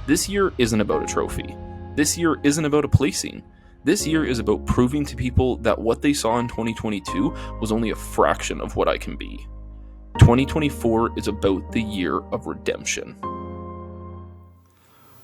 This year isn't about a trophy. This year isn't about a placing. This year is about proving to people that what they saw in 2022 was only a fraction of what I can be. 2024 is about the year of redemption.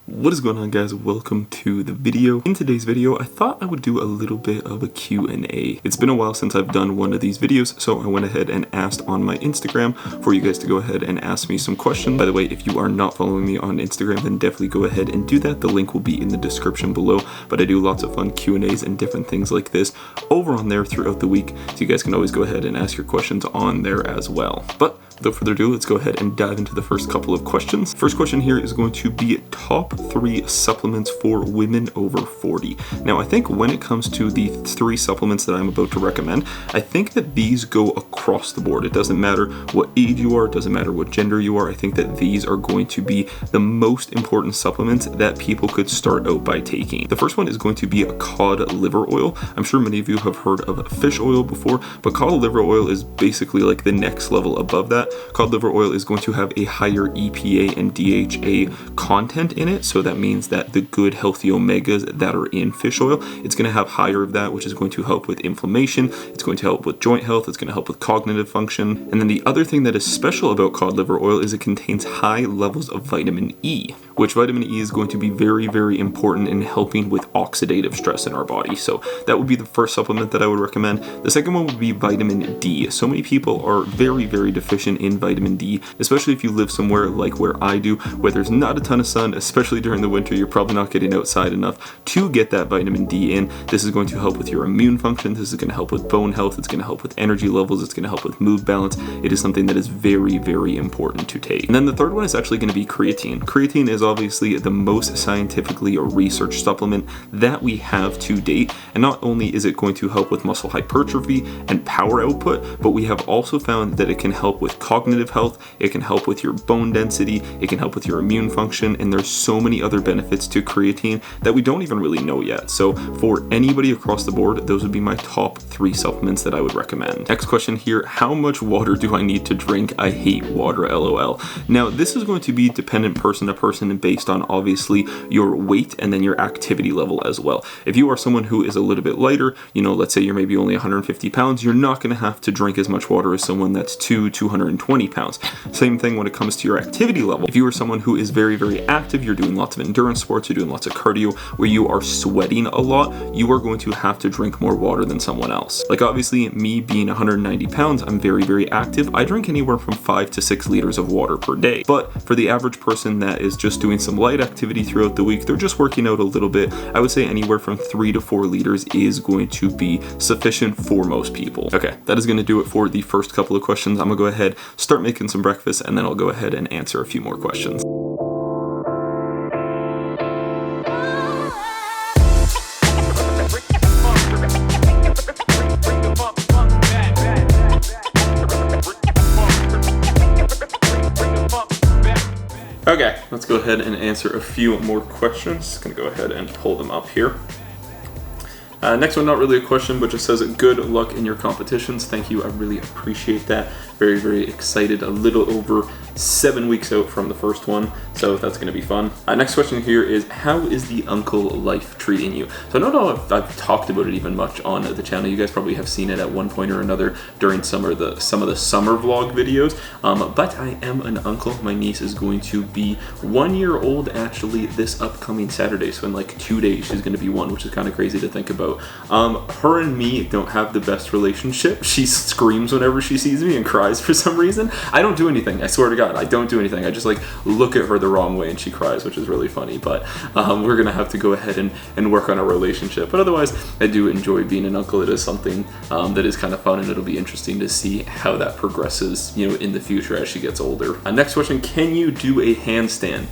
What is going on, guys? Welcome to the video. In today's video, I thought I would do a little bit of a Q&A. It's been a while since I've done one of these videos, so I went ahead and asked on my Instagram for you guys to go ahead and ask me some questions. By the way, if you are not following me on Instagram, then definitely go ahead and do that. The link will be in the description below, but I do lots of fun Q&As and different things like this over on there throughout the week, so you guys can always go ahead and ask your questions on there as well. But without further ado, let's go ahead and dive into the first couple of questions. First question here is going to be top 3 supplements for women over 40. Now, I think when it comes to the 3 supplements that I'm about to recommend, I think that these go across the board. It doesn't matter what age you are, it doesn't matter what gender you are. I think that these are going to be the most important supplements that people could start out by taking. The first one is going to be a cod liver oil. I'm sure many of you have heard of fish oil before, but cod liver oil is basically like the next level above that. Cod liver oil is going to have a higher EPA and DHA content in it, so that means that the good healthy omegas that are in fish oil, it's going to have higher of that, which is going to help with inflammation, it's going to help with joint health, it's going to help with cognitive function. And then the other thing that is special about cod liver oil is it contains high levels of vitamin E, which vitamin E is going to be very, very important in helping with oxidative stress in our body. So that would be the first supplement that I would recommend. The second one would be vitamin D. So many people are very, very deficient in vitamin D, especially if you live somewhere like where I do, where there's not a ton of sun, especially during the winter. You're probably not getting outside enough to get that vitamin D in. This is going to help with your immune function. This is going to help with bone health. It's going to help with energy levels. It's going to help with mood balance. It is something that is very, very important to take. And then the third one is actually going to be creatine. Creatine is obviously the most scientifically researched supplement that we have to date. And not only is it going to help with muscle hypertrophy and power output, but we have also found that it can help with cognitive health. It can help with your bone density. It can help with your immune function. And there's so many other benefits to creatine that we don't even really know yet. So for anybody across the board, those would be my top 3 supplements that I would recommend. Next question here, how much water do I need to drink? I hate water, LOL. Now, this is going to be dependent person to person and based on obviously your weight and then your activity level as well. If you are someone who is a little bit lighter, let's say you're maybe only 150 pounds, you're not going to have to drink as much water as someone that's 220 pounds. Same thing when it comes to your activity level. If you are someone who is very, very active, you're doing lots of endurance sports, you're doing lots of cardio, where you are sweating a lot, you are going to have to drink more water than someone else. Like obviously me being 190 pounds, I'm very, very active. I drink anywhere from 5 to 6 liters of water per day. But for the average person that is just doing some light activity throughout the week, they're just working out a little bit, I would say anywhere from 3 to 4 liters is going to be sufficient for most people. Okay, that is going to do it for the first couple of questions. I'm gonna go ahead, start making some breakfast, and then I'll go ahead and answer a few more questions. Okay, let's go ahead and answer a few more questions. Gonna go ahead and pull them up here. Next one, not really a question, but just says good luck in your competitions. Thank you, I really appreciate that. Very, very excited. A little over 7 weeks out from the first one, so that's going to be fun. Next question here is, how is the uncle life treating you? So I don't know if I've talked about it even much on the channel. You guys probably have seen it at one point or another during some of the summer vlog videos, but I am an uncle. My niece is going to be 1 year old actually this upcoming Saturday, so in like 2 days she's going to be 1, which is kind of crazy to think about. Her and me don't have the best relationship. She screams whenever she sees me and cries for some reason. I don't do anything, I swear to God, I don't do anything. I just like look at her the wrong way and she cries, which is really funny. But we're gonna have to go ahead and work on a relationship. But otherwise, I do enjoy being an uncle. It is something that is kind of fun, and it'll be interesting to see how that progresses, in the future as she gets older. Next question, can you do a handstand?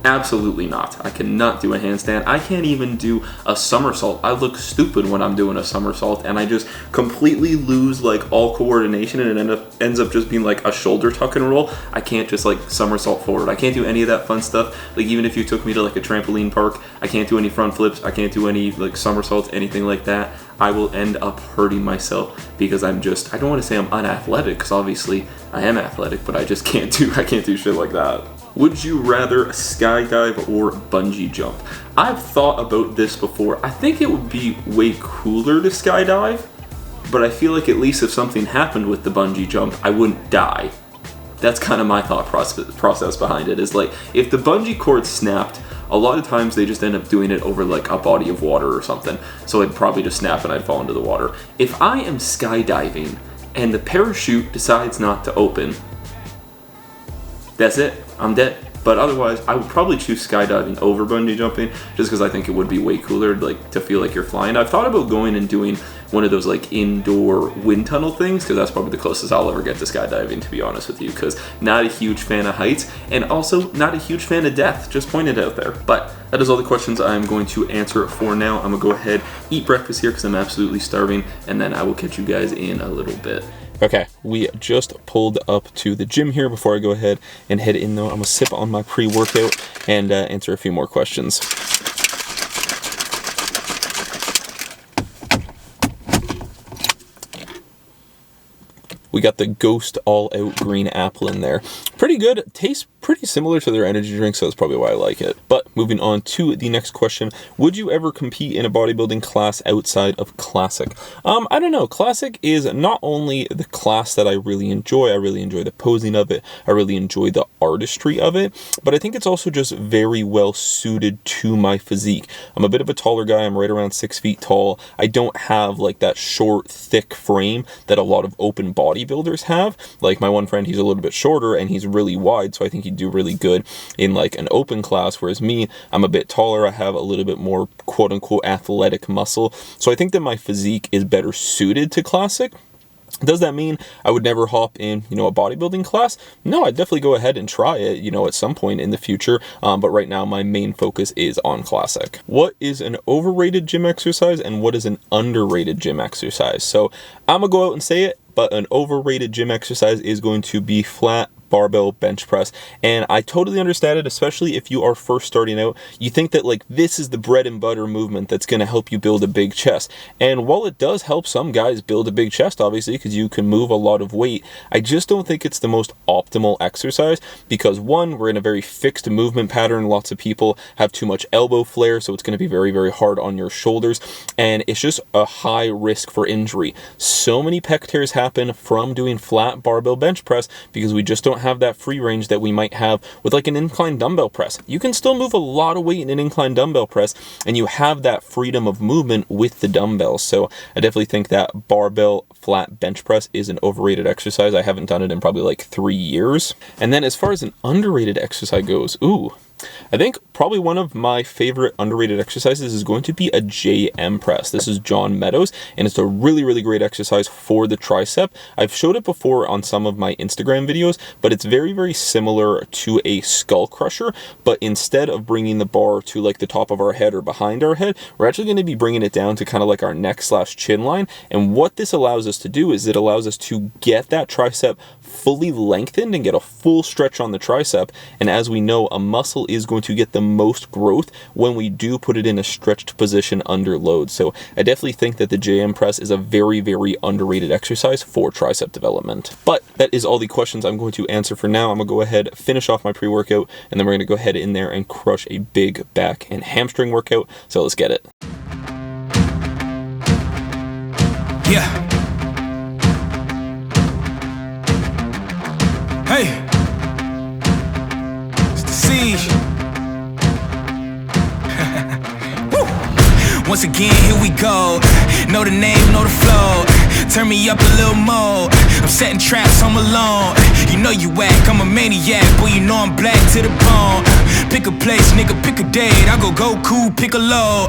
Absolutely not. I cannot do a handstand. I can't even do a somersault. I look stupid when I'm doing a somersault, and I just completely lose like all coordination, and it ends up just being like a shoulder tuck and roll. I can't just like somersault forward. I can't do any of that fun stuff. Like even if you took me to like a trampoline park, I can't do any front flips. I can't do any like somersaults, anything like that. I will end up hurting myself because I don't want to say I'm unathletic, because obviously I am athletic, but I just can't do shit like that. Would you rather skydive or bungee jump? I've thought about this before. I think it would be way cooler to skydive, but I feel like at least if something happened with the bungee jump, I wouldn't die. That's kind of my thought process behind it, is like, if the bungee cord snapped, a lot of times they just end up doing it over like a body of water or something, so it'd probably just snap and I'd fall into the water. If I am skydiving and the parachute decides not to open, that's it, I'm dead. But otherwise, I would probably choose skydiving over bungee jumping, just because I think it would be way cooler, like, to feel like you're flying. I've thought about going and doing one of those like indoor wind tunnel things, because that's probably the closest I'll ever get to skydiving, to be honest with you, because not a huge fan of heights, and also not a huge fan of death, just pointed out there. But that is all the questions I'm going to answer for now. I'm gonna go ahead, eat breakfast here, because I'm absolutely starving, and then I will catch you guys in a little bit. Okay, we just pulled up to the gym here. Before I go ahead and head in though, I'm gonna sip on my pre-workout and answer a few more questions. We got the Ghost All Out Green Apple in there. Pretty good. Tastes pretty similar to their energy drink, so that's probably why I like it. But moving on to the next question. Would you ever compete in a bodybuilding class outside of Classic? I don't know. Classic is not only the class that I really enjoy the posing of it, I really enjoy the artistry of it, but I think it's also just very well suited to my physique. I'm a bit of a taller guy. I'm right around 6 feet tall. I don't have like that short, thick frame that a lot of open bodybuilders have. Like my one friend, he's a little bit shorter and he's really wide, so I think he'd do really good in like an open class, whereas me, I'm a bit taller. I have a little bit more quote unquote athletic muscle, so I think that my physique is better suited to Classic. Does that mean I would never hop in, a bodybuilding class? No, I'd definitely go ahead and try it, at some point in the future. But right now, my main focus is on Classic. What is an overrated gym exercise and what is an underrated gym exercise? So I'm gonna go out and say it, but an overrated gym exercise is going to be flat barbell bench press, and I totally understand it, especially if you are first starting out. You think that like this is the bread and butter movement that's going to help you build a big chest, and while it does help some guys build a big chest, obviously, because you can move a lot of weight, I just don't think it's the most optimal exercise, because one, we're in a very fixed movement pattern. Lots of people have too much elbow flare, so it's going to be very, very hard on your shoulders, and it's just a high risk for injury. So many pec tears happen from doing flat barbell bench press because we just don't have that free range that we might have with like an incline dumbbell press. You can still move a lot of weight in an incline dumbbell press, and you have that freedom of movement with the dumbbells. So I definitely think that barbell flat bench press is an overrated exercise. I haven't done it in probably like 3 years. And then as far as an underrated exercise goes, I think probably one of my favorite underrated exercises is going to be a JM press. This is John Meadows, and it's a really, really great exercise for the tricep. I've showed it before on some of my Instagram videos, but it's very, very similar to a skull crusher, but instead of bringing the bar to like the top of our head or behind our head, we're actually going to be bringing it down to kind of like our neck/chin line. And what this allows us to do is it allows us to get that tricep fully lengthened and get a full stretch on the tricep. And as we know, a muscle is going to get the most growth when we do put it in a stretched position under load. So I definitely think that the JM press is a very, very underrated exercise for tricep development. But that is all the questions I'm going to answer for now. I'm gonna go ahead, finish off my pre-workout, and then we're gonna go ahead in there and crush a big back and hamstring workout. So let's get it. Yeah. Hey. It's the siege. Once again, here we go. Know the name, know the flow. Turn me up a little more. I'm setting traps, I'm alone. You know you whack, I'm a maniac. Boy, you know I'm black to the bone. Pick a place, nigga, pick a date. I go cool, pick a low.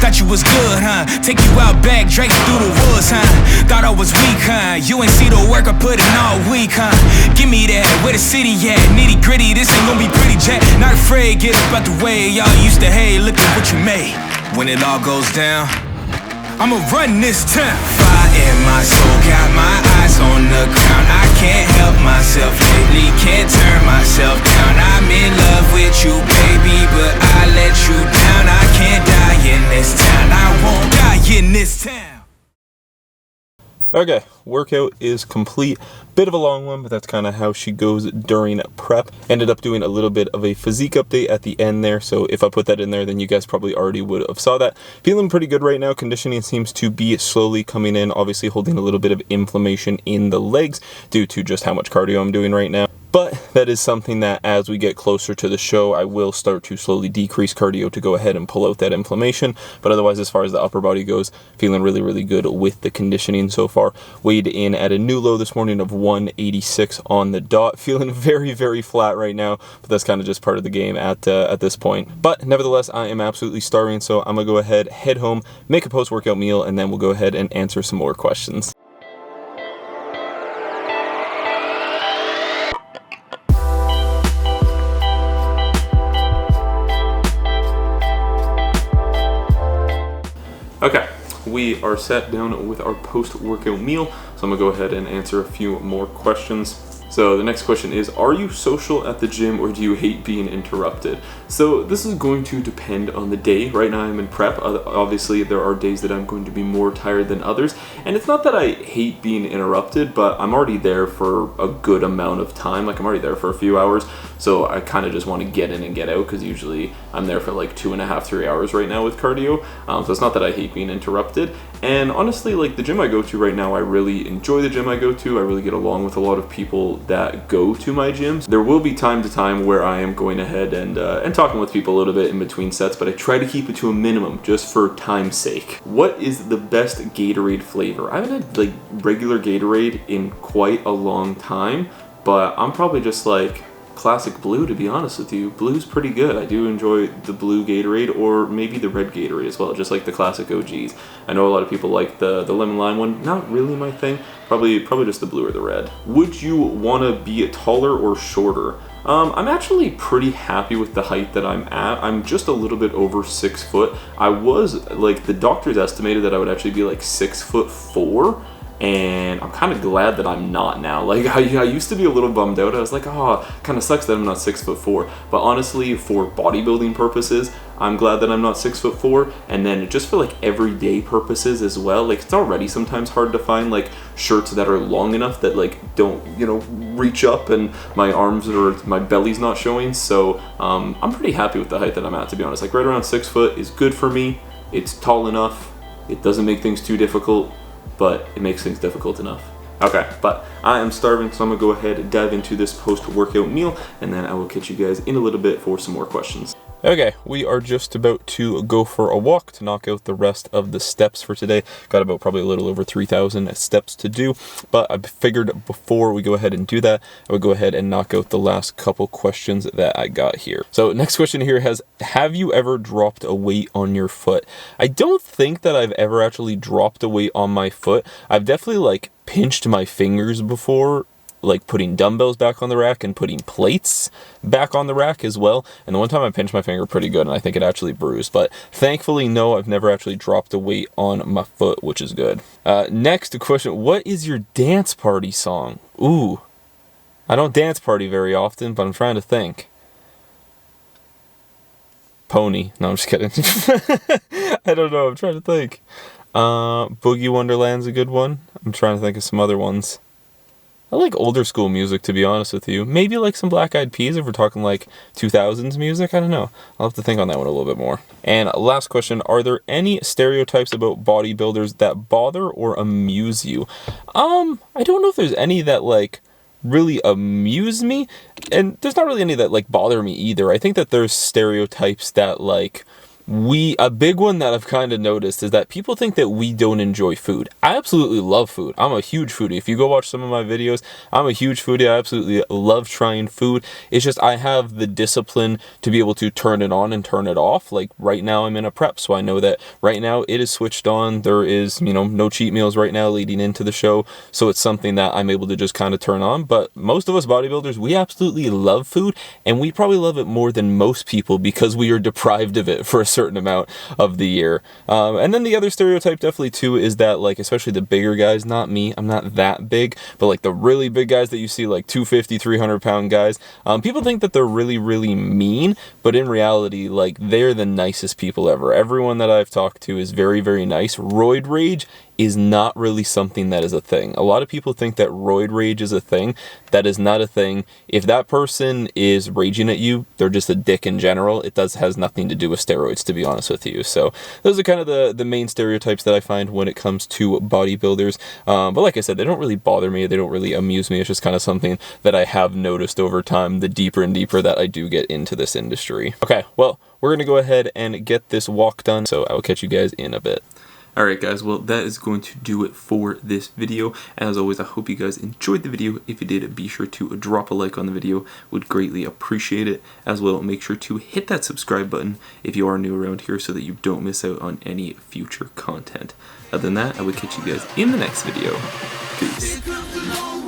Thought you was good, huh? Take you out back, Drake through the woods, huh? Thought I was weak, huh? You ain't see the work I put in all week, huh? Give me that, where the city at? Nitty gritty, this ain't gonna be pretty, Jack. Not afraid, get up out the way. Y'all used to hate, look at what you made. When it all goes down, I'ma run this town. Fire in my soul, got my eyes on the ground. I can't help myself lately, can't turn myself down. I'm in love with you, baby, but I let you down. I can't die in this town, I won't die in this town. Okay, workout is complete. Bit of a long one, but that's kind of how she goes during prep. Ended up doing a little bit of a physique update at the end there, so if I put that in there, then you guys probably already would have saw that. Feeling pretty good right now. Conditioning seems to be slowly coming in, obviously holding a little bit of inflammation in the legs due to just how much cardio I'm doing right now. But that is something that as we get closer to the show, I will start to slowly decrease cardio to go ahead and pull out that inflammation. But otherwise, as far as the upper body goes, feeling really, really good with the conditioning so far. Weighed in at a new low this morning of 186 on the dot. Feeling very, very flat right now, but that's kind of just part of the game at this point. But nevertheless, I am absolutely starving, so I'm going to go ahead, head home, make a post-workout meal, and then we'll go ahead and answer some more questions. Okay, we are sat down with our post-workout meal, so I'm gonna go ahead and answer a few more questions. So the next question is, are you social at the gym or do you hate being interrupted? So this is going to depend on the day. Right now I'm in prep. Obviously there are days that I'm going to be more tired than others. And it's not that I hate being interrupted, but I'm already there for a good amount of time. Like I'm already there for a few hours. So I kind of just want to get in and get out because usually I'm there for like 2.5, 3 hours right now with cardio. So it's not that I hate being interrupted. And honestly, like the gym I go to right now, I really enjoy the gym I go to. I really get along with a lot of people that go to my gyms. There will be time to time where I am going ahead and talking with people a little bit in between sets, but I try to keep it to a minimum just for time's sake. What is the best Gatorade flavor? I haven't had like regular Gatorade in quite a long time, but I'm probably just like classic blue, to be honest with you. Blue's pretty good. I do enjoy the blue Gatorade, or maybe the red Gatorade as well, just like the classic OGs. I know a lot of people like the lemon lime one. Not really my thing. Probably just the blue or the red. Would you want to be taller or shorter? I'm actually pretty happy with the height that I'm at. I'm just a little bit over 6 foot. I was, like, the doctors estimated that I would actually be like 6'4", and I'm kind of glad that I'm not now. Like I used to be a little bummed out. I was like, oh, kind of sucks that I'm not 6'4". But honestly, for bodybuilding purposes, I'm glad that I'm not 6'4". And then just for like everyday purposes as well, like it's already sometimes hard to find like shirts that are long enough that like don't, you know, reach up and my arms or my belly's not showing. So I'm pretty happy with the height that I'm at, to be honest. Like right around 6 foot is good for me. It's tall enough. It doesn't make things too difficult, but it makes things difficult enough. Okay, but I am starving, so I'm gonna go ahead and dive into this post-workout meal, and then I will catch you guys in a little bit for some more questions. Okay, we are just about to go for a walk to knock out the rest of the steps for today. Got about probably a little over 3,000 steps to do, but I figured before we go ahead and do that, I would go ahead and knock out the last couple questions that I got here. So next question here has, have you ever dropped a weight on your foot? I don't think that I've ever actually dropped a weight on my foot. I've definitely like pinched my fingers before, like putting dumbbells back on the rack and putting plates back on the rack as well. And the one time I pinched my finger pretty good and I think it actually bruised. But thankfully, no, I've never actually dropped a weight on my foot, which is good. Next question, what is your dance party song? Ooh, I don't dance party very often, but I'm trying to think. Pony. No, I'm just kidding. I don't know, I'm trying to think. Boogie Wonderland's a good one. I'm trying to think of some other ones. I like older school music, to be honest with you. Maybe like some Black Eyed Peas if we're talking like 2000s music. I don't know. I'll have to think on that one a little bit more. And last question, are there any stereotypes about bodybuilders that bother or amuse you? I don't know if there's any that like really amuse me, and there's not really any that like bother me either. I think that there's stereotypes that like a big one that I've kind of noticed is that people think that we don't enjoy food. I absolutely love food. I'm a huge foodie. If you go watch some of my videos, I'm a huge foodie. I absolutely love trying food. It's just I have the discipline to be able to turn it on and turn it off. Like right now I'm in a prep, so I know that right now it is switched on. There is, you know, no cheat meals right now leading into the show. So it's something that I'm able to just kind of turn on. But most of us bodybuilders, we absolutely love food, and we probably love it more than most people because we are deprived of it for a certain amount of the year. And then the other stereotype definitely too is that like, especially the bigger guys, not me, I'm not that big, but like the really big guys that you see, like 250, 300 pound guys, people think that they're really, really mean, but in reality, like they're the nicest people ever. Everyone that I've talked to is very, very nice. Roid rage is not really something that is a thing. A lot of people think that roid rage is a thing. That is not a thing. If that person is raging at you, they're just a dick in general. It has nothing to do with steroids, to be honest with you. So those are kind of the main stereotypes that I find when it comes to bodybuilders. But like I said, they don't really bother me. They don't really amuse me. It's just kind of something that I have noticed over time, the deeper and deeper that I do get into this industry. Okay, well, we're going to go ahead and get this walk done, so I will catch you guys in a bit. Alright guys, well that is going to do it for this video. As always, I hope you guys enjoyed the video. If you did, be sure to drop a like on the video. Would greatly appreciate it. As well, make sure to hit that subscribe button if you are new around here so that you don't miss out on any future content. Other than that, I will catch you guys in the next video. Peace.